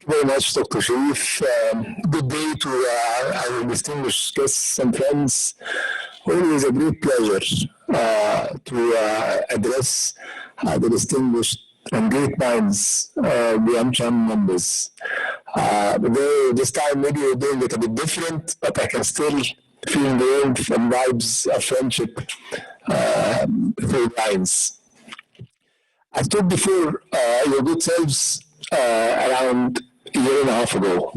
Thank you very much, Dr. Sharif. Good day to our distinguished guests and friends. Always a great pleasure to address the distinguished and great minds, the AmCham members. This time maybe we're doing it a bit different, but I can still feel the warmth and vibes of friendship through lines. I stood before your good selves around a year and a half ago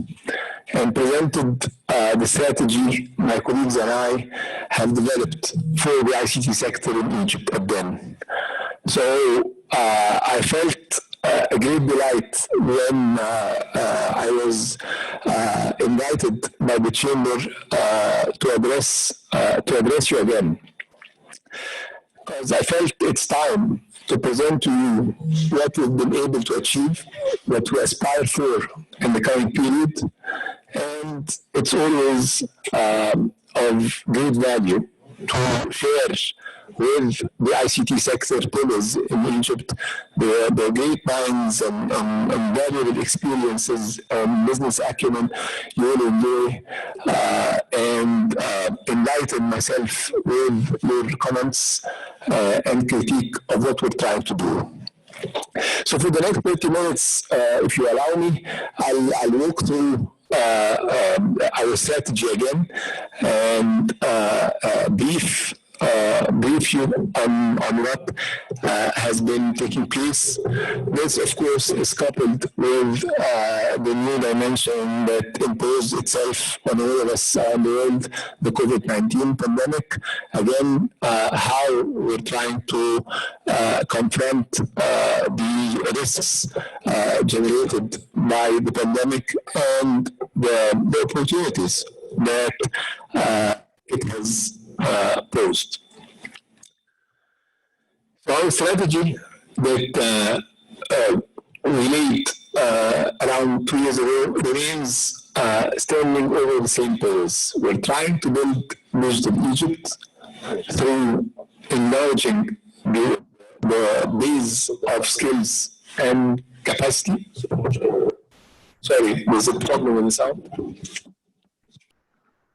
and presented the strategy my colleagues and I have developed for the ICT sector in Egypt again. So I felt a great delight when I was invited by the chamber to address you again, because I felt it's time to present to you what we've been able to achieve, what we aspire for in the coming period, and it's always of great value to share with the ICT sector pillars in Egypt the great minds and valuable experiences and business acumen you will enjoy, and enlighten myself with your comments and critique of what we're trying to do. So for the next 30 minutes, if you allow me, I'll walk through our strategy again and brief you on what has been taking place. This, of course, is coupled with the new dimension that imposed itself on all of us around the world, the COVID-19 pandemic. Again, how we're trying to confront the risks generated by the pandemic and the opportunities that it has posed. So our strategy that we laid around 2 years ago remains standing over the same pillars. We're trying to build digital Egypt through enlarging the base of skills and capacity. Sorry, there's a problem with the sound.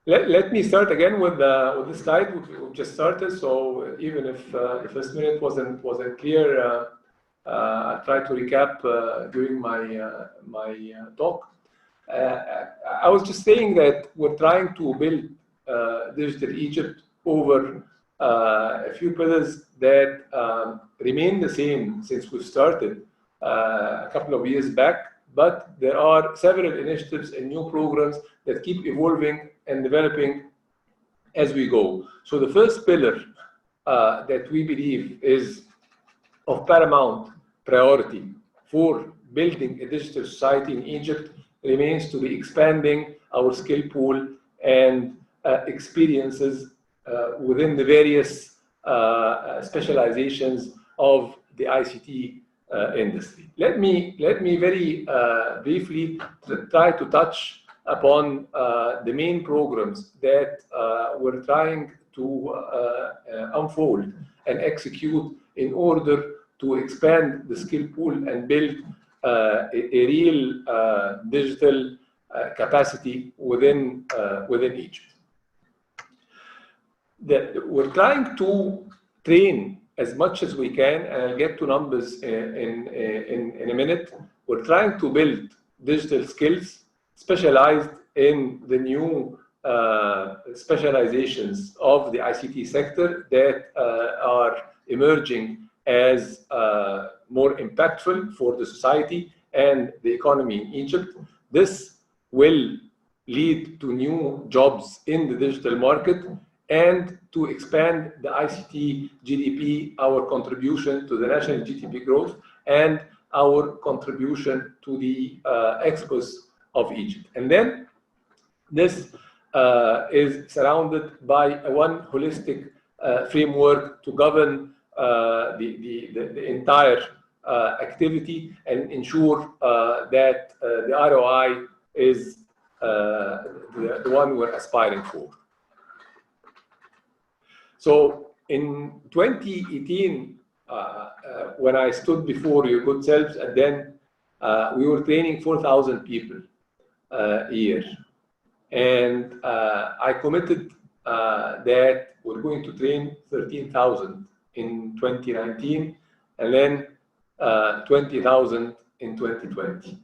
Let me start again with the slide we just started. So even if this minute wasn't clear, I'll try to recap during my talk. I was just saying that we're trying to build digital Egypt over a few pillars that remain the same since we started a couple of years back, but there are several initiatives and new programs that keep evolving and developing as we go. So the first pillar that we believe is of paramount priority for building a digital society in Egypt remains to be expanding our skill pool and experiences within the various specializations of the ICT industry. Let me very briefly try to touch upon the main programs that we're trying to unfold and execute in order to expand the skill pool and build a real digital capacity within Egypt. We're trying to train as much as we can, and I'll get to numbers in a minute. We're trying to build digital skills specialized in the new specializations of the ICT sector that are emerging as more impactful for the society and the economy in Egypt. This will lead to new jobs in the digital market and to expand the ICT GDP, our contribution to the national GDP growth, and our contribution to the exports of Egypt. And then this is surrounded by one holistic framework to govern the entire activity and ensure that the ROI is the one we're aspiring for. So in 2018, when I stood before your good selves, and then we were training 4,000 people a year. And I committed that we're going to train 13,000 in 2019, and then 20,000 in 2020.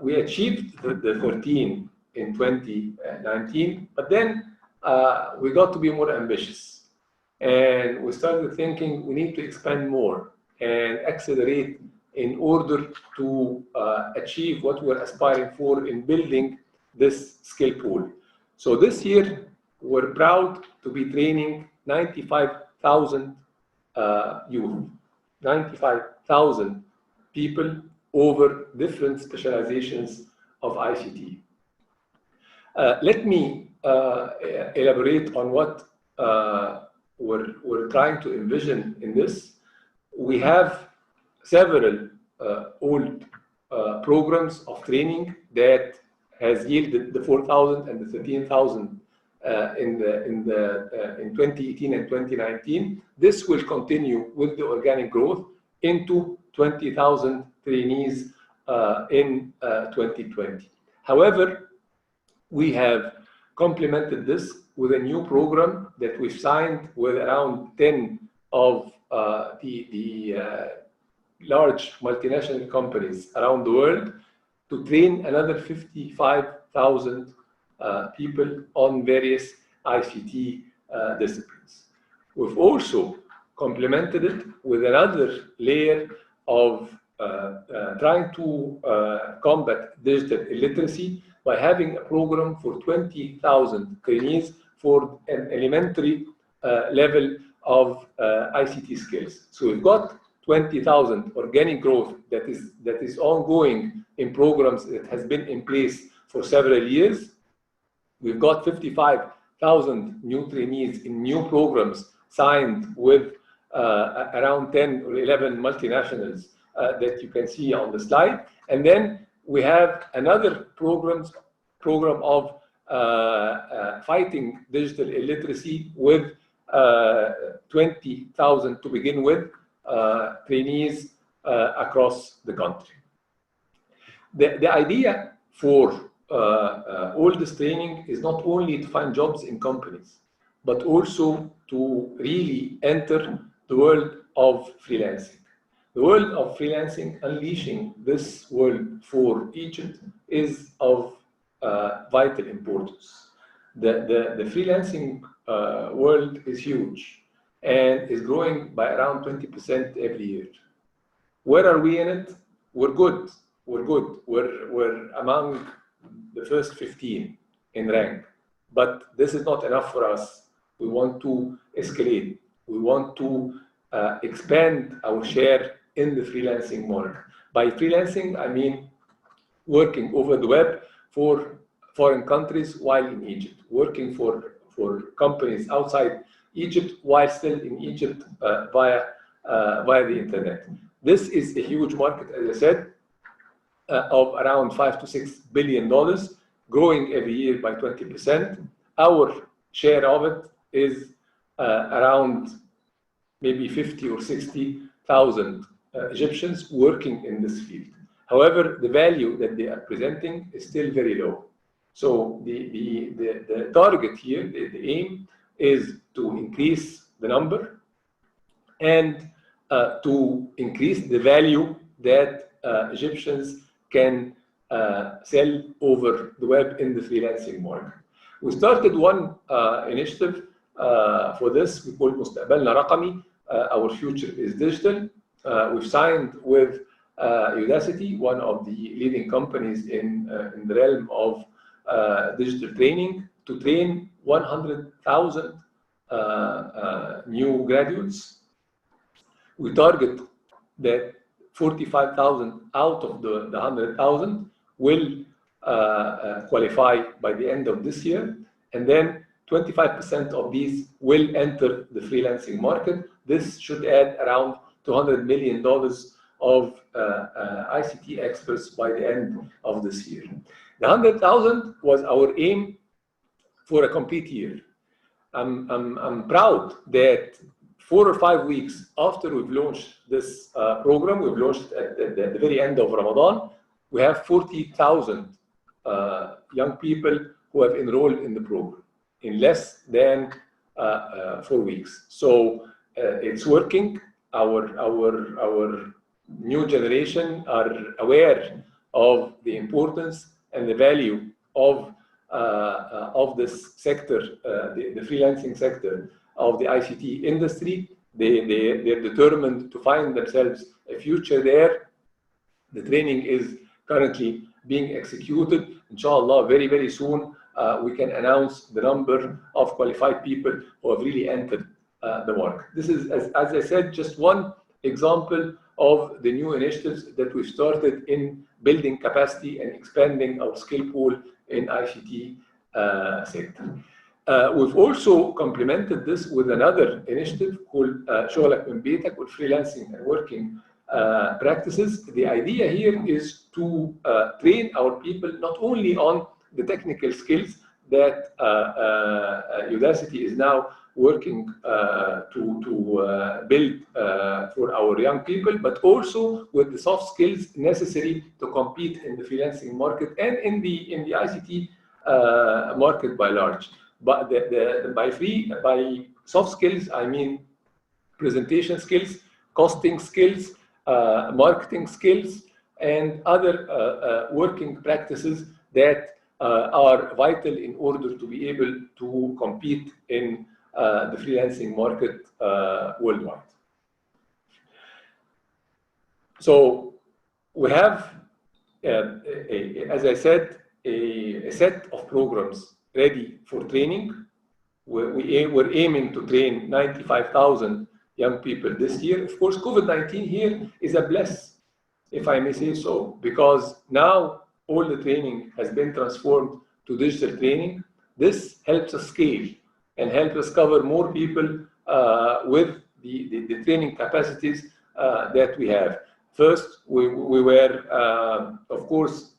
We achieved the 13 in 2019, but then we got to be more ambitious. And we started thinking we need to expand more and accelerate in order to achieve what we're aspiring for in building this skill pool. So this year, we're proud to be training 95,000 youth, 95,000 people over different specializations of ICT. Let me elaborate on what we're trying to envision in this. We have several old programs of training that has yielded the 4,000 and the 13,000 in 2018 and 2019. This will continue with the organic growth into 20,000 trainees in 2020. However, we have complemented this with a new program that we've signed with around 10 of the large multinational companies around the world to train another 55,000 people on various ICT disciplines. We've also complemented it with another layer of trying to combat digital illiteracy by having a program for 20,000 trainees for an elementary level of ICT skills. So we've got 20,000 organic growth that is ongoing in programs that has been in place for several years. We've got 55,000 new trainees in new programs signed with around 10 or 11 multinationals that you can see on the slide. And then we have another program of fighting digital illiteracy with 20,000 to begin with trainees across the country. The idea for all this training is not only to find jobs in companies, but also to really enter the world of freelancing. The world of freelancing, unleashing this world for Egypt, is of vital importance. The freelancing world is huge and is growing by around 20% every year. Where are we in it? We're good. We're good. We're among the first 15 in rank. But this is not enough for us. We want to escalate. We want to expand our share in the freelancing market. By freelancing, I mean working over the web for foreign countries while in Egypt, working for companies outside Egypt while still in Egypt via the internet. This is a huge market, as I said, of around $5 to $6 billion, growing every year by 20%. Our share of it is around maybe 50 or 60,000 Egyptians working in this field. However, the value that they are presenting is still very low. So the target here, the aim, is to increase the number and to increase the value that Egyptians can sell over the web in the freelancing market. We started one initiative for this. We call it مستقبلنا رقمي. Our future is digital. We've signed with Udacity, one of the leading companies in the realm of digital training, to train 100,000 new graduates. We target that 45,000 out of the 100,000 will qualify by the end of this year, and then 25% of these will enter the freelancing market. This should add around $200 million of ICT experts by the end of this year. The 100,000 was our aim for a complete year. I'm proud that 4 or 5 weeks after we've launched this program, we've launched at the very end of Ramadan, we have 40,000 young people who have enrolled in the program in less than 4 weeks. So it's working. Our new generation are aware of the importance and the value of this sector, the freelancing sector of the ICT industry. They're determined to find themselves a future there. The training is currently being executed. Inshallah, very, very soon, we can announce the number of qualified people who have really entered the market. This is, as I said, just one example of the new initiatives that we've started in building capacity and expanding our skill pool in ICT sector. We've also complemented this with another initiative called شغلك من بيتك, with freelancing and working practices. The idea here is to train our people not only on the technical skills that Udacity is now working to build for our young people, but also with the soft skills necessary to compete in the freelancing market and in the ICT market by large. But by soft skills, I mean presentation skills, costing skills, marketing skills, and other working practices that are vital in order to be able to compete in the freelancing market worldwide. So we have, as I said, a set of programs ready for training. We're aiming to train 95,000 young people this year. Of course, COVID-19 here is a bless, if I may say so, because now all the training has been transformed to digital training. This helps us scale and help us cover more people with the training capacities that we have. First, we were, of course,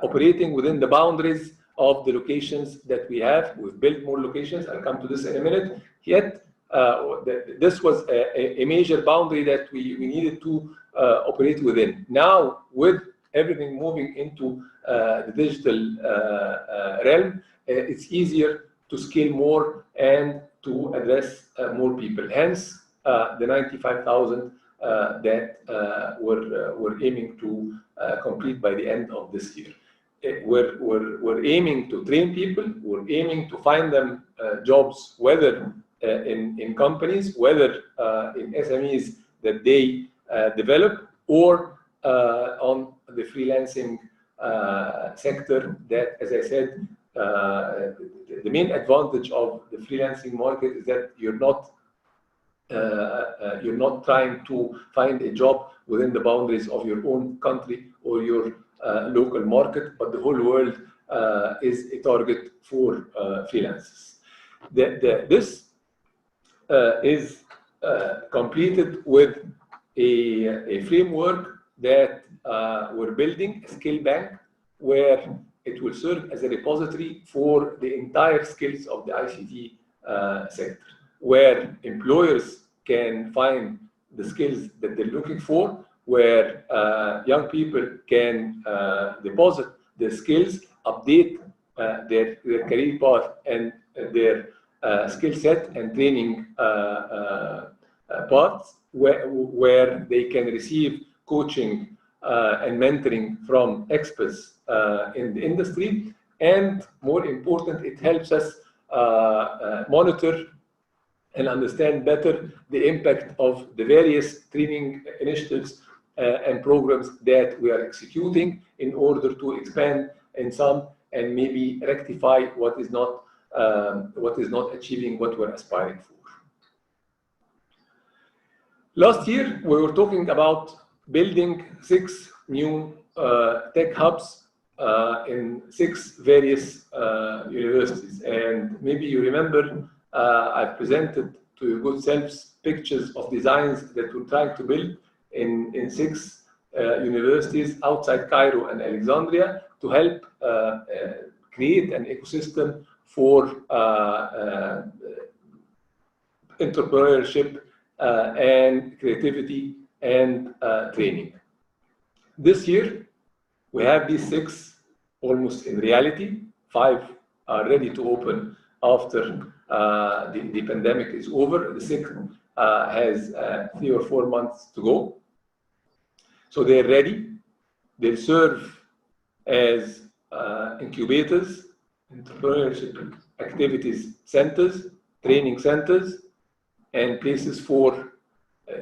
operating within the boundaries of the locations that we have. We've built more locations. I'll come to this in a minute. Yet, this was a major boundary that we needed to operate within. Now, with everything moving into the digital realm, it's easier to scale more and to address more people. Hence, the 95,000 that we're aiming to complete by the end of this year. We're aiming to train people. We're aiming to find them jobs, whether in companies, whether in SMEs that they develop, or on the freelancing sector that, as I said, the main advantage of the freelancing market is that you're not trying to find a job within the boundaries of your own country or your local market, but the whole world is a target for freelancers. This is completed with a framework that we're building, a skill bank, where it will serve as a repository for the entire skills of the ICT sector, where employers can find the skills that they're looking for, where young people can deposit their skills, update their career path and their skill set and training paths, where they can receive coaching and mentoring from experts in the industry. And more important, it helps us monitor and understand better the impact of the various training initiatives and programs that we are executing in order to expand in some and maybe rectify what is not achieving what we're aspiring for. Last year, we were talking about building 6 new tech hubs in 6 various universities. And maybe you remember I presented to your good selves pictures of designs that we're trying to build in 6 universities outside Cairo and Alexandria to help create an ecosystem for entrepreneurship and creativity and training. This year, we have these 6 almost in reality. 5 are ready to open after the pandemic is over. The 6th has 3 or 4 months to go. So they're ready. They serve as incubators, entrepreneurship activities centers, training centers, and places for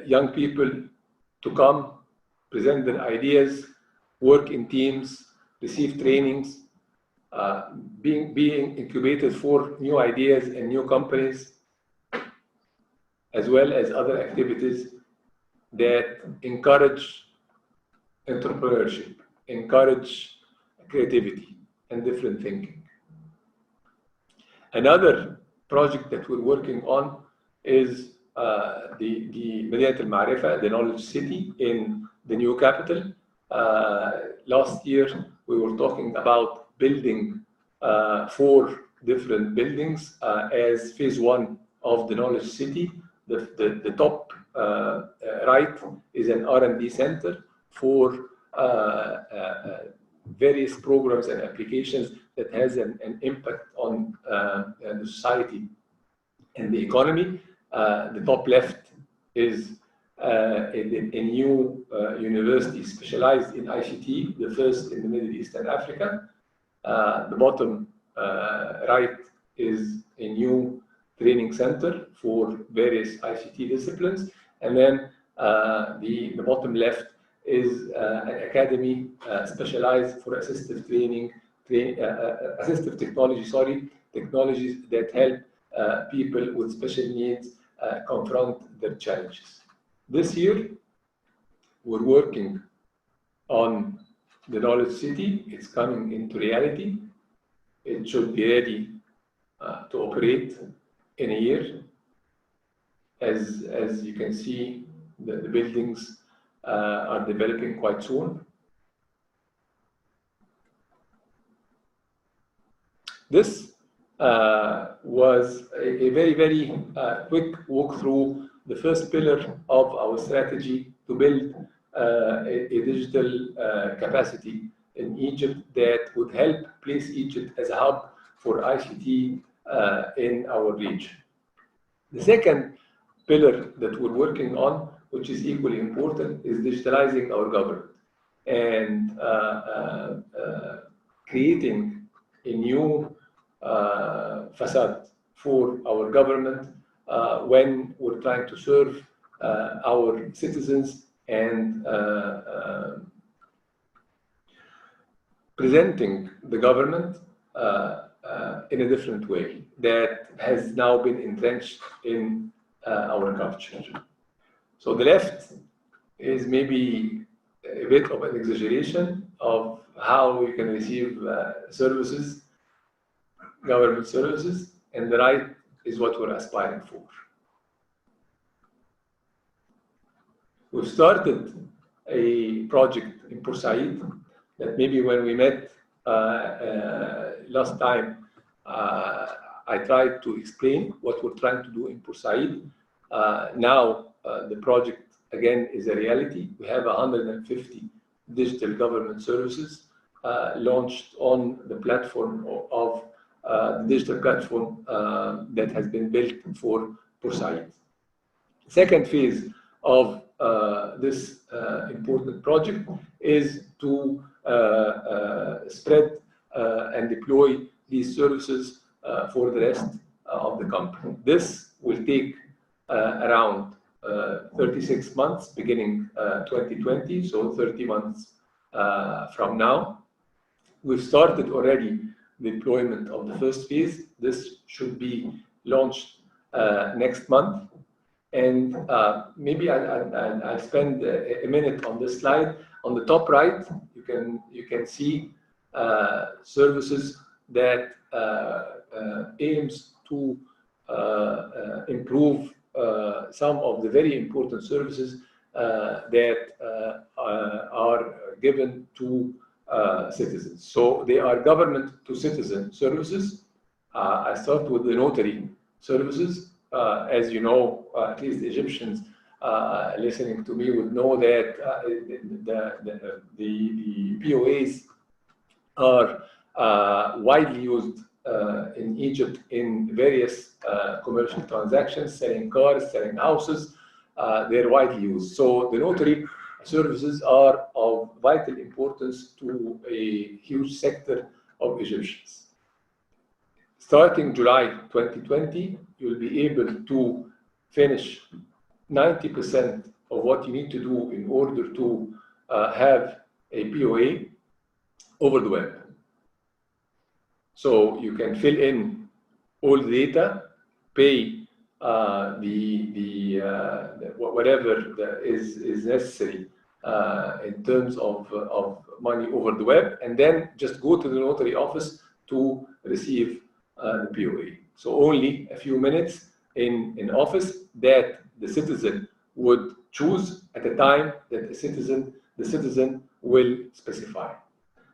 young people to come, present their ideas, work in teams, receive trainings, being incubated for new ideas and new companies, as well as other activities that encourage entrepreneurship, encourage creativity and different thinking. Another project that we're working on is the Medinat al-Ma'rifa, the knowledge city in the new capital. Last year, we were talking about building 4 different buildings as phase 1 of the knowledge city. The top right is an R&D center for various programs and applications that has an impact on the society and the economy. The top left is a new university specialized in ICT, the first in the Middle East and Africa. The bottom right is a new training center for various ICT disciplines. And then the bottom left is an academy specialized for assistive training, assistive technology, technologies that help people with special needs confront their challenges. This year, we're working on the knowledge city. It's coming into reality. It should be ready to operate in a year. As you can see, the buildings are developing quite soon. This was a very, very quick walk through the first pillar of our strategy to build a digital capacity in Egypt that would help place Egypt as a hub for ICT in our region. The second pillar that we're working on, which is equally important, is digitalizing our government and creating a new facade for our government when we're trying to serve our citizens and presenting the government in a different way that has now been entrenched in our culture. So the left is maybe a bit of an exaggeration of how you can receive services, government services, and the right is what we're aspiring for. We've started a project in Port Said that maybe when we met last time, I tried to explain what we're trying to do in Port Said. Now the project again is a reality. We have 150 digital government services launched on the platform of the digital platform that has been built for Port Said. Second phase of this important project is to spread and deploy these services for the rest of the company. This will take around 36 months, beginning 2020, so 30 months from now. We've started already the deployment of the first phase. This should be launched next month. And maybe I'll spend a minute on this slide. On the top right, you can see services that aims to improve some of the very important services that are given to citizens. So they are government to citizen services. I start with the notary services. as you know, at least the Egyptians listening to me would know that the POAs are widely used in Egypt in various commercial transactions, selling cars, selling houses. They're widely used. So the notary services are of vital importance to a huge sector of Egyptians. Starting July 2020, you'll be able to finish 90% of what you need to do in order to have a POA over the web. So you can fill in all the data, pay whatever is necessary in terms of money over the web, and then just go to the notary office to receive the POA. So only a few minutes in office that the citizen would choose at a time that the citizen will specify.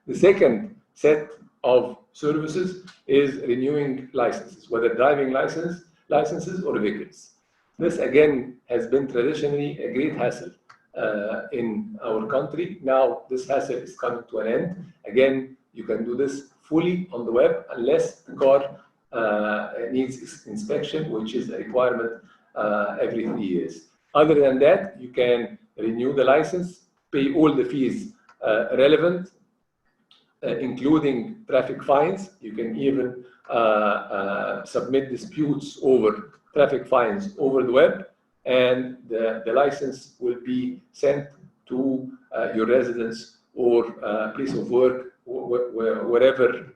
The second set of services is renewing licenses, whether driving licenses or vehicles. This again has been traditionally a great hassle in our country. Now this hassle is coming to an end. Again, you can do this fully on the web unless the car needs inspection, which is a requirement every 3 years. Other than that, you can renew the license, pay all the fees relevant, including traffic fines. You can even submit disputes over traffic fines over the web, and the license will be sent to your residence or place of work, wherever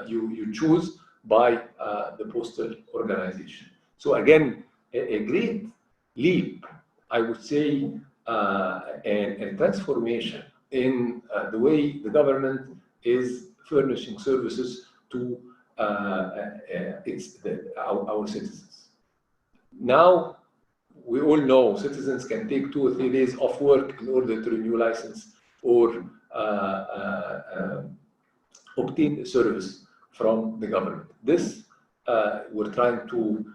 you choose, by the postal organization. So again, a great leap, I would say, and transformation in the way the government is furnishing services to our citizens. Now, we all know citizens can take 2 or 3 days off work in order to renew license or obtain a service from the government. This we're trying to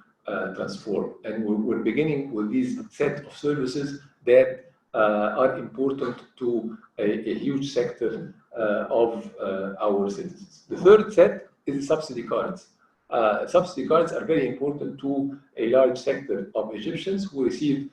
transform, and we're beginning with these set of services that are important to a huge sector of our citizens. The third set is subsidy cards. Subsidy cards are very important to a large sector of Egyptians who receive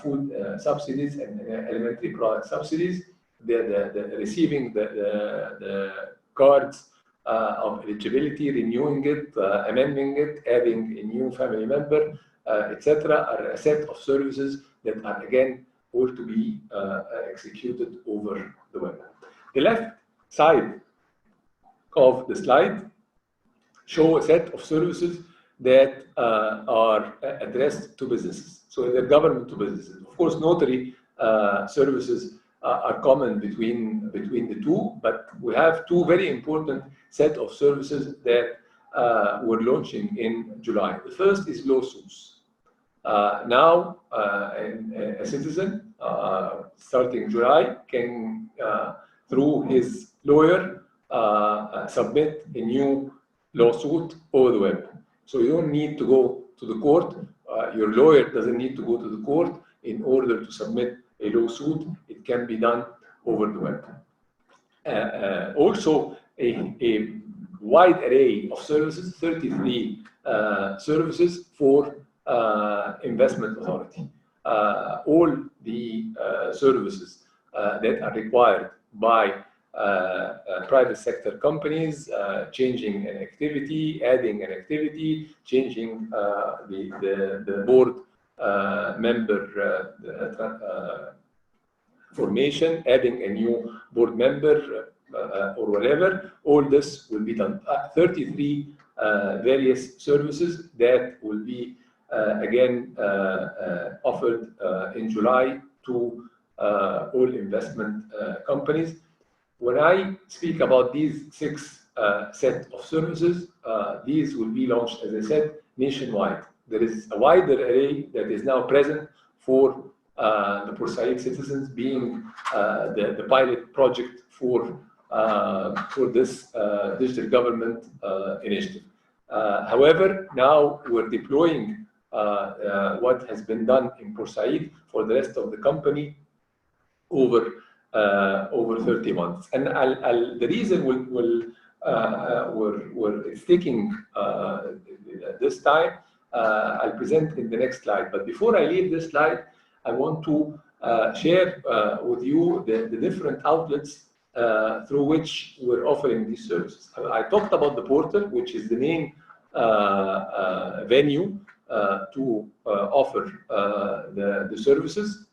food subsidies and elementary product subsidies. Receiving the cards of eligibility, renewing it, amending it, adding a new family member, etc., are a set of services that are again all to be executed over the web. The left side of the slide show a set of services that are addressed to businesses. So they're government to businesses. Of course, notary services are common between the two, but we have 2 very important set of services that we're launching in July. The first is lawsuits. Now, a citizen starting July can, through his lawyer, submit a new lawsuit over the web. So you don't need to go to the court. Your lawyer doesn't need to go to the court in order to submit a lawsuit. It can be done over the web. Also, a wide array of services, 33 services for investment authority. All the services that are required by private sector companies, changing an activity, adding an activity, changing the board member formation, adding a new board member or whatever, all this will be done. 33 various services that will be again offered in July to all investment companies. When I speak about these 6 set of services, these will be launched, as I said, nationwide. There is a wider array that is now present for the Port Said citizens, being the pilot project for this digital government initiative. However, now we're deploying what has been done in Port-Said for the rest of the company over 30 months. And the reason it's taking this time, I'll present in the next slide. But before I leave this slide, I want to share with you the different outlets through which we're offering these services. I talked about the portal, which is the main venue to offer the services.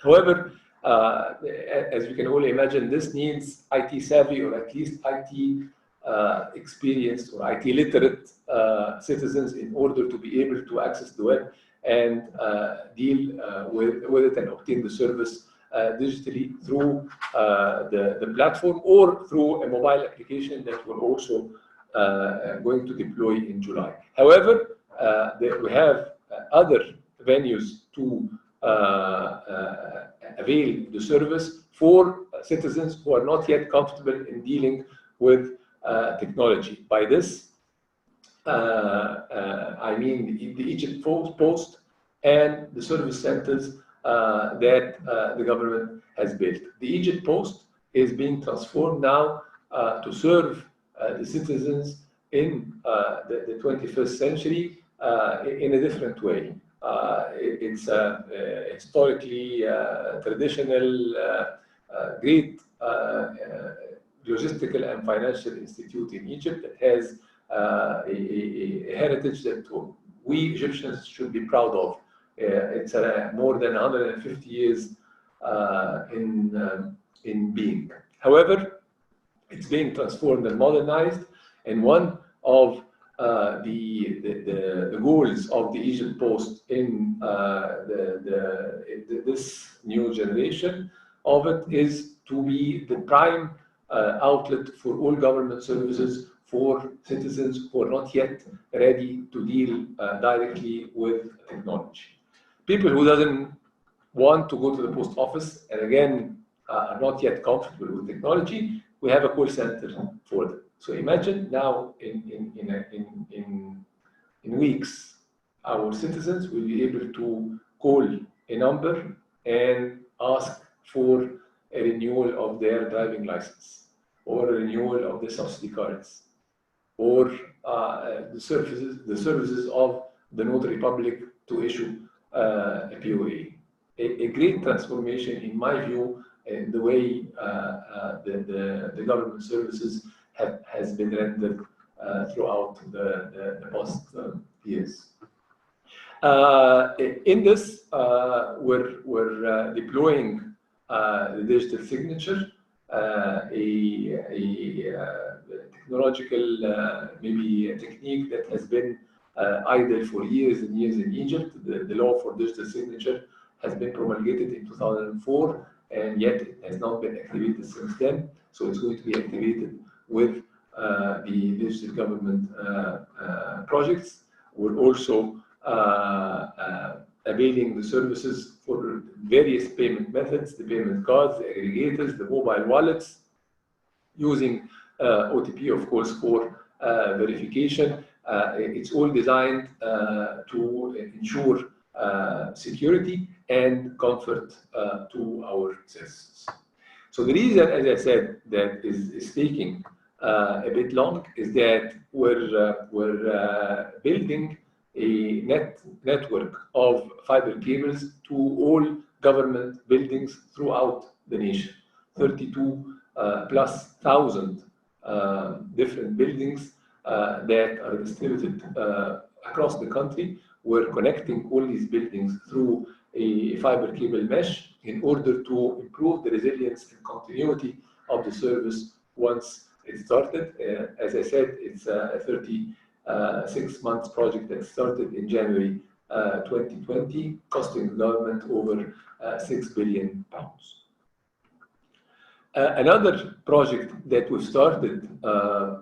However, as you can all imagine, this needs IT savvy, or at least IT experienced or IT literate citizens in order to be able to access the web and deal with it and obtain the service digitally through the platform or through a mobile application that we're also going to deploy in July. However, we have other venues to avail the service for citizens who are not yet comfortable in dealing with technology. By this, I mean the Egypt Post and the service centers that the government has built. The Egypt Post is being transformed now to serve the citizens in the 21st century in a different way. It's a historically traditional, great logistical and financial institute in Egypt that has a heritage that we Egyptians should be proud of. It's more than 150 years in being. However, it's being transformed and modernized, and one of the goals of the Egypt Post in this new generation of it is to be the prime outlet for all government services for citizens who are not yet ready to deal directly with technology. People who doesn't want to go to the post office and again are not yet comfortable with technology, we have a call center for them. So imagine now in weeks, our citizens will be able to call a number and ask for a renewal of their driving license, or a renewal of the subsidy cards, or the services of the notary public to issue a POA. A great transformation, in my view, in the way the government services has been rendered throughout the past years. In this, we're deploying the digital signature, a technological maybe a technique that has been idle for years and years in Egypt. The law for digital signature has been promulgated in 2004, and yet it has not been activated since then. So it's going to be activated with the digital government projects. We're also availing the services for various payment methods, the payment cards, the aggregators, the mobile wallets, using OTP, of course, for verification. It's all designed to ensure security and comfort to our citizens. So the reason, as I said, that is taking a bit long is that we're building a network of fiber cables to all government buildings throughout the nation. 32,000+ different buildings that are distributed across the country. We're connecting all these buildings through a fiber cable mesh in order to improve the resilience and continuity of the service once it started. As I said, it's a 36-month project that started in January 2020, costing the government over £6 billion. Another project that we started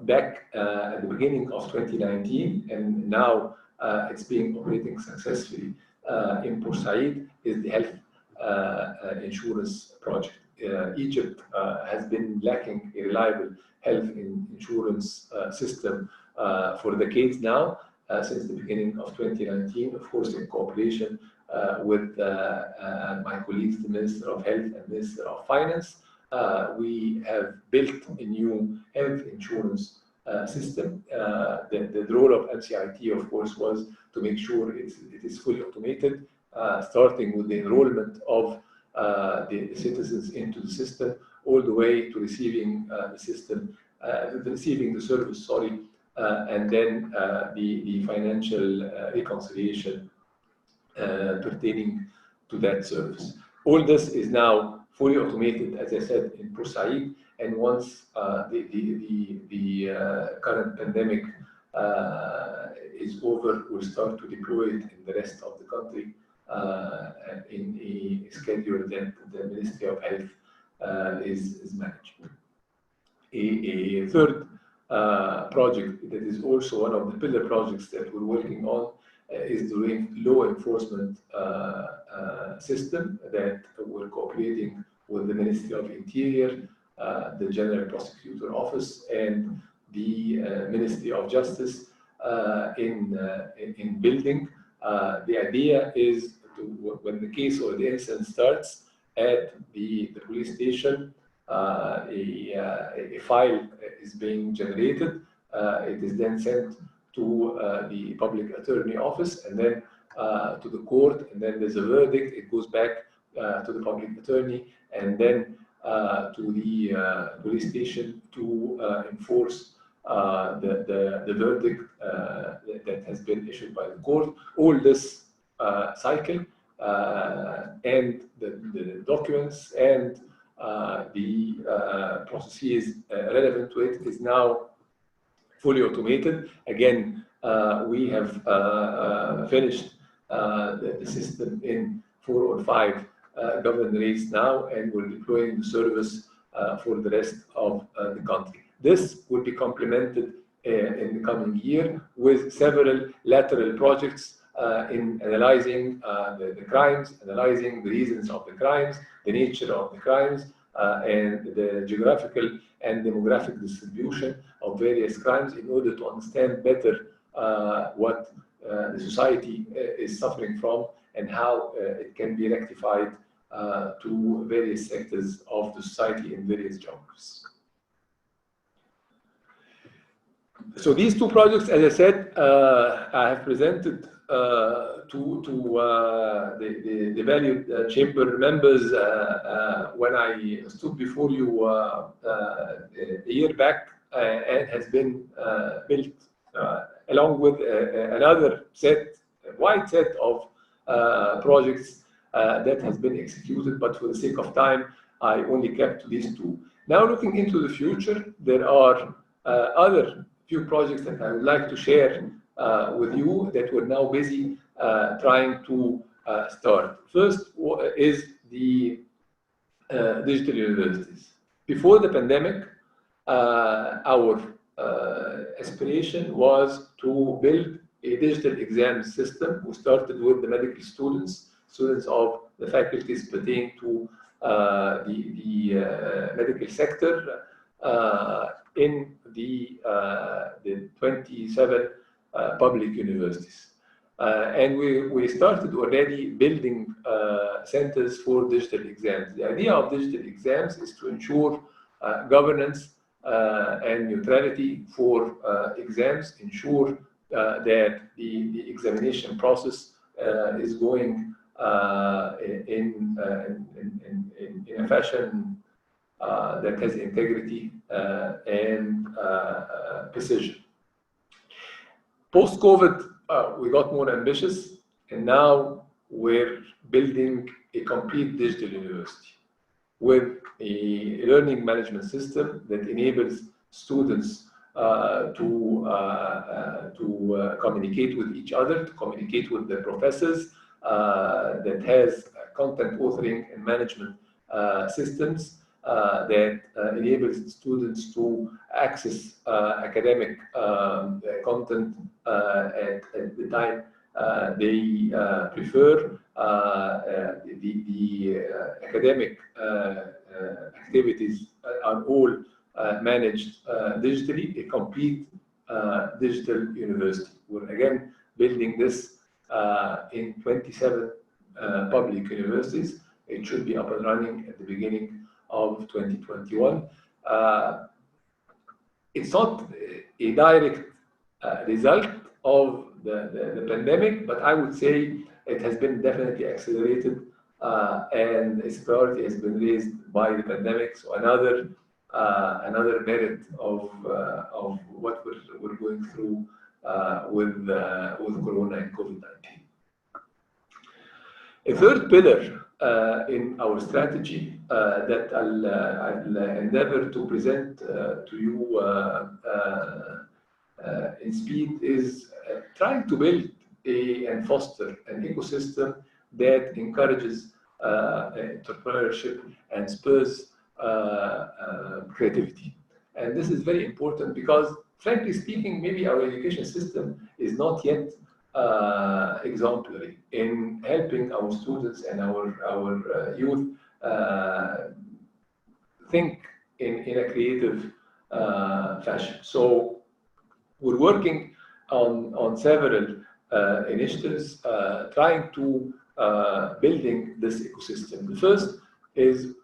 back at the beginning of 2019, and now it's being operating successfully in Port-Said, is the health insurance project. Egypt has been lacking a reliable health insurance system for decades now, since the beginning of 2019, of course, in cooperation with my colleagues, the Minister of Health and Minister of Finance. We have built a new health insurance system. The role of NCIT, of course, was to make sure it is fully automated, starting with the enrollment of the citizens into the system, all the way to receiving the service, and then the financial reconciliation pertaining to that service. All this is now fully automated, as I said, in Pursaid, and once the current pandemic is over, we'll start to deploy it in the rest of the country in a schedule that the Ministry of Health is managing. A third project that is also one of the pillar projects that we're working on is the law enforcement system that we're cooperating with the Ministry of Interior, the General Prosecutor Office, and the Ministry of Justice in building. The idea is when the case or the incident starts at the police station, a file is being generated. It is then sent to the public attorney office, and then to the court, and then there's a verdict. It goes back to the public attorney, and then to the police station to enforce the verdict that has been issued by the court. All this cycle and the documents and the processes relevant to it is now fully automated. Again, we have finished the system in 4 or 5 governorates now, and we're deploying the service for the rest of the country. This will be complemented in the coming year with several lateral projects in analyzing the crimes, analyzing the reasons of the crimes, the nature of the crimes, and the geographical and demographic distribution of various crimes in order to understand better what the society is suffering from and how it can be rectified to various sectors of the society in various geographies. So these 2 projects, as I said, I have presented to the valued chamber members when I stood before you a year back, and has been built along with another wide set of projects that has been executed, but for the sake of time, I only kept these 2. Now, looking into the future, there are other few projects that I would like to share with you that we're now busy trying to start. First is the digital universities. Before the pandemic, our aspiration was to build a digital exam system. We started with the medical students of the faculties pertaining to the medical sector in the 27 public universities. And we started already building centers for digital exams. The idea of digital exams is to ensure governance and neutrality for exams, ensure that the examination process is going in a fashion that has integrity and precision. Post-COVID, we got more ambitious, and now we're building a complete digital university with a learning management system that enables students to communicate with each other, to communicate with their professors, that has content authoring and management systems that enables students to access academic content at the time they prefer. The academic activities are all managed digitally. A complete digital university. We're again building this in 27 public universities. It should be up and running at the beginning of 2021. It's not a direct result of the pandemic, but I would say it has been definitely accelerated, and its priority has been raised by the pandemic. So another merit of what we're going through with Corona and COVID-19. A third pillar in our strategy that I'll endeavor to present to you in speed is trying to build and foster an ecosystem that encourages entrepreneurship and spurs creativity. And this is very important because, frankly speaking, maybe our education system is not yet exemplary in helping our students and our youth think in a creative fashion. So we're working on several initiatives trying to building this ecosystem. The first is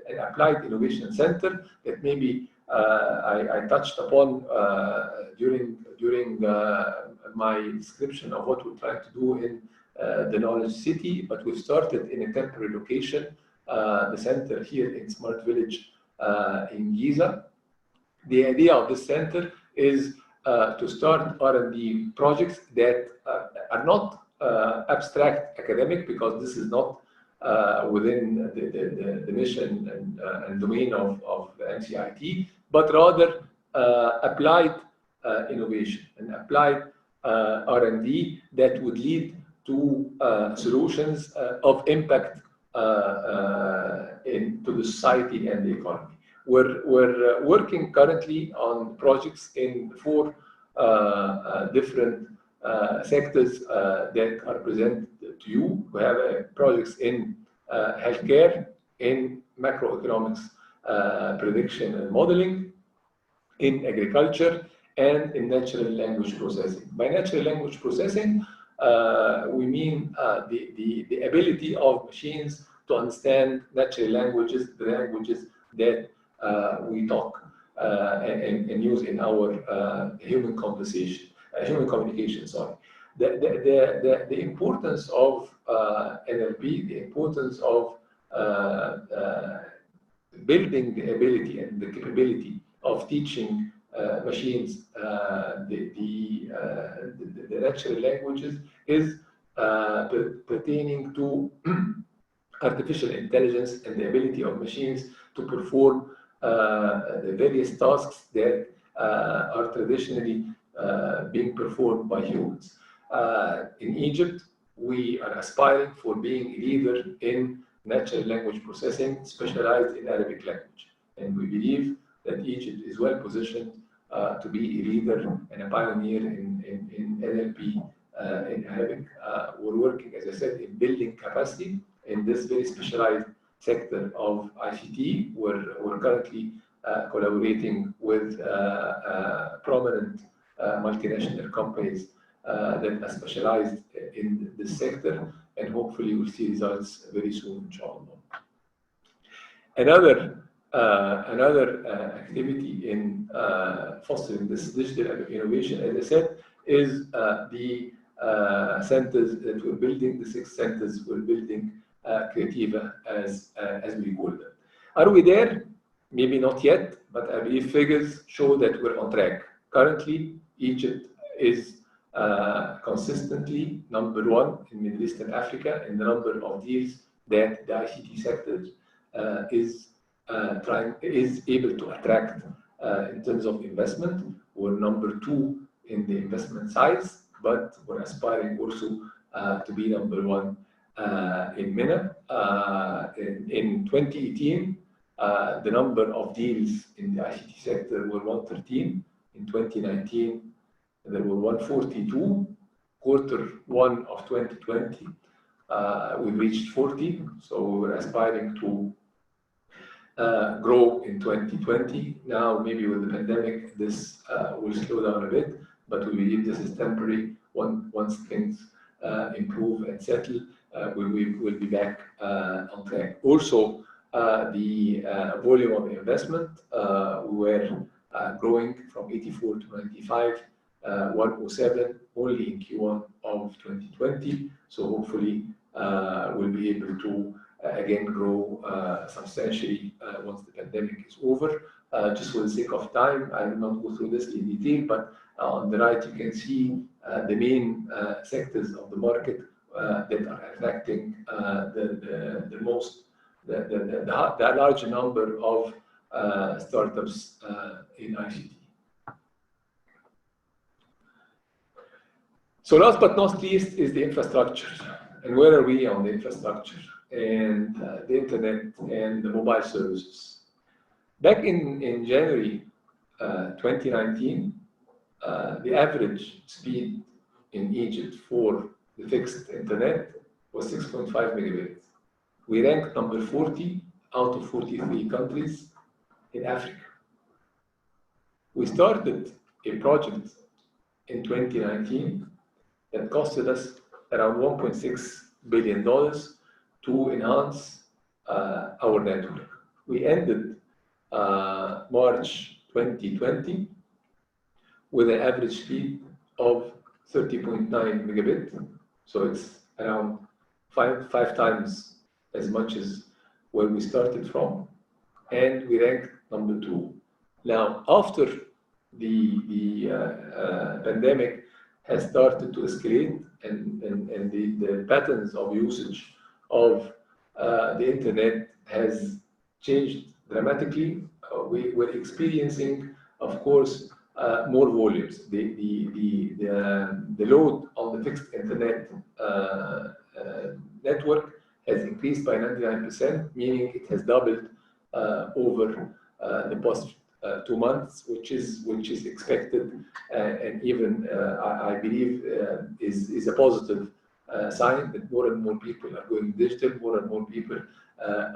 an applied innovation center that maybe I touched upon during my description of what we're trying to do in the Knowledge City, but we've started in a temporary location, the center here in Smart Village in Giza. The idea of this center is to start R&D projects that are not abstract academic, because this is not within the mission and domain of NCIT, but rather applied innovation and applied R&D that would lead to solutions of impact into the society and the economy. We're working currently on projects in 4 different sectors that are presented to you. We have projects in healthcare, in macroeconomics prediction and modeling, in agriculture, and in natural language processing. By natural language processing, we mean the ability of machines to understand natural languages, the languages that we talk and use in our human communication. Sorry. The importance of NLP, the importance of building the ability and the capability of teaching machines the natural languages is pertaining to artificial intelligence and the ability of machines to perform the various tasks that are traditionally being performed by humans. In Egypt, we are aspiring for being a leader in natural language processing specialized in Arabic language. And we believe that Egypt is well positioned to be a leader and a pioneer in NLP in Arabic. We're working, as I said, in building capacity in this very specialized sector of ICT. We're currently collaborating with prominent multinational companies that are specialized in this sector, and hopefully we'll see results very soon, inshallah. Another activity in fostering this digital innovation, as I said, is the centers that we're building, the 6 centers we're building, Creativa, as we call them. Are we there? Maybe not yet, but I believe figures show that we're on track. Currently, Egypt is consistently #1 in Middle East and Africa in the number of deals that the ICT sector is able to attract in terms of investment. We're #2 in the investment size, but we're aspiring also to be #1 in MENA. In 2018, the number of deals in the ICT sector were 113. In 2019, there were 142. Q1 of 2020, we reached 40. So we're aspiring to grow in 2020. Now, maybe with the pandemic, this will slow down a bit, but we believe this is temporary. Once things improve and settle, we will be back on track. Also, the volume of investment, we were growing from 84 to 95, 107 only in Q1 of 2020. So hopefully we'll be able to again grow substantially once the pandemic is over. Just for the sake of time, I will not go through this in detail, but on the right you can see the main sectors of the market that are attracting the large number of startups in ICT. So last but not least is the infrastructure. And where are we on the infrastructure and the internet and the mobile services? Back in January 2019, the average speed in Egypt for the fixed internet was 6.5 megabits. We ranked number 40 out of 43 countries in Africa. We started a project in 2019 that costed us around $1.6 billion to enhance our network. We ended March 2020 with an average speed of 30.9 megabit. So it's around five times as much as where we started from, and we ranked number 2. Now, after the pandemic has started to escalate and the patterns of usage of the internet has changed dramatically, we're experiencing, of course, more volumes. The load on the fixed internet network has increased by 99%, meaning it has doubled over the past 2 months, which is expected, and even I believe is a positive sign that more and more people are going digital, more and more people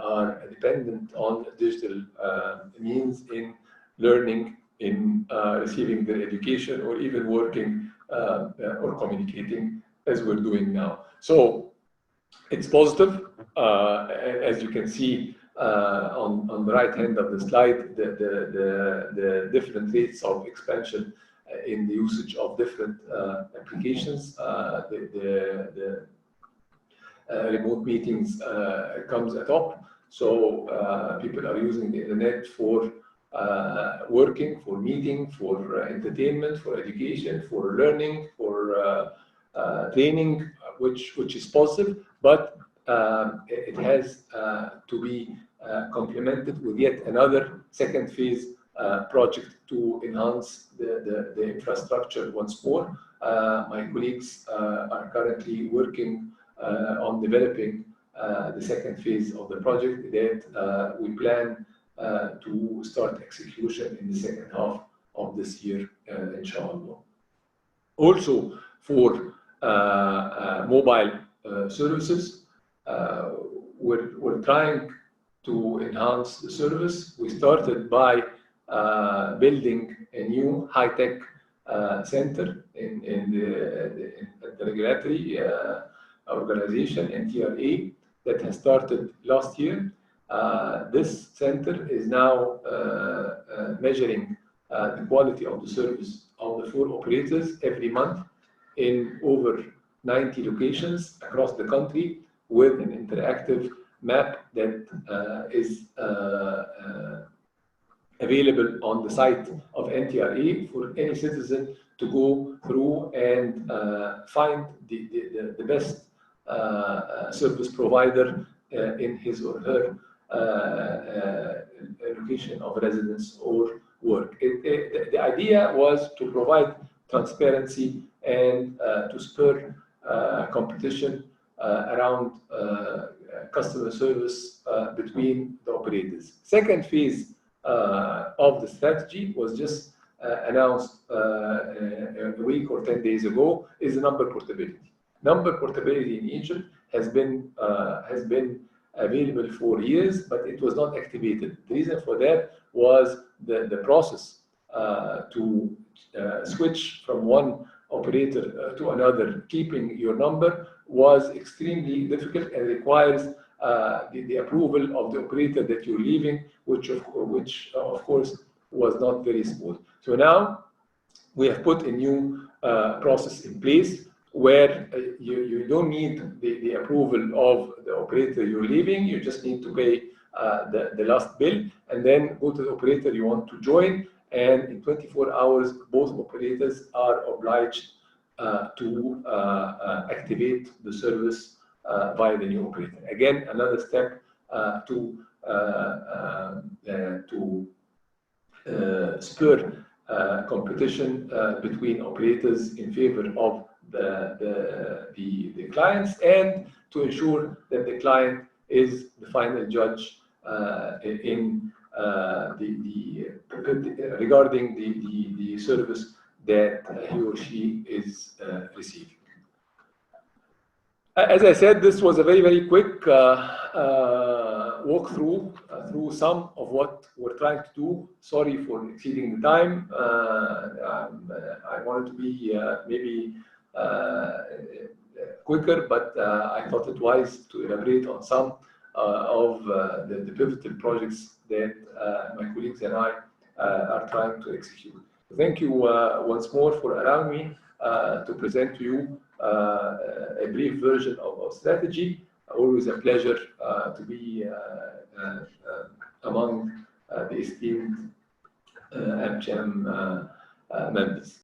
are dependent on digital means in learning, in receiving their education, or even working or communicating as we're doing now. So it's positive. As you can see on the right hand of the slide, the different rates of expansion in the usage of different applications. The remote meetings comes at top. So people are using the internet for working, for meeting, for entertainment, for education, for learning, for training, which is positive, but it has to be complemented with yet another second phase project to enhance the infrastructure once more. My colleagues are currently working on developing the second phase of the project that we plan to start execution in the second half of this year, inshallah. Also, for mobile services, we're trying to enhance the service. We started by building a new high-tech center in the regulatory organization, NTRA, that has started last year. This center is now measuring the quality of the service of the 4 operators every month in over 90 locations across the country, with an interactive map that is available on the site of NTRA for any citizen to go through and find the best service provider in his or her location of residence or work. The idea was to provide transparency and to spur competition around customer service between the operators. Second phase of the strategy was just announced a week or 10 days ago, is the number portability. Number portability in Egypt has been available for years, but it was not activated. The reason for that was the process to switch from one operator to another, keeping your number, was extremely difficult and requires the approval of the operator that you're leaving, which of course was not very smooth. So now we have put a new process in place where you don't need the approval of the operator you're leaving. You just need to pay the last bill and then go to the operator you want to join. And in 24 hours, both operators are obliged to activate the service via the new operator. Again, another step to spur competition between operators in favor of the clients, and to ensure that the client is the final judge in regarding the service that he or she is receiving. As I said, this was a very quick walkthrough through some of what we're trying to do. Sorry for exceeding the time. I wanted to be maybe quicker, but I thought it wise to elaborate on some of the pivotal projects that my colleagues and I are trying to execute. Thank you once more for allowing me to present to you a brief version of our strategy. Always a pleasure to be among the esteemed AmCham members.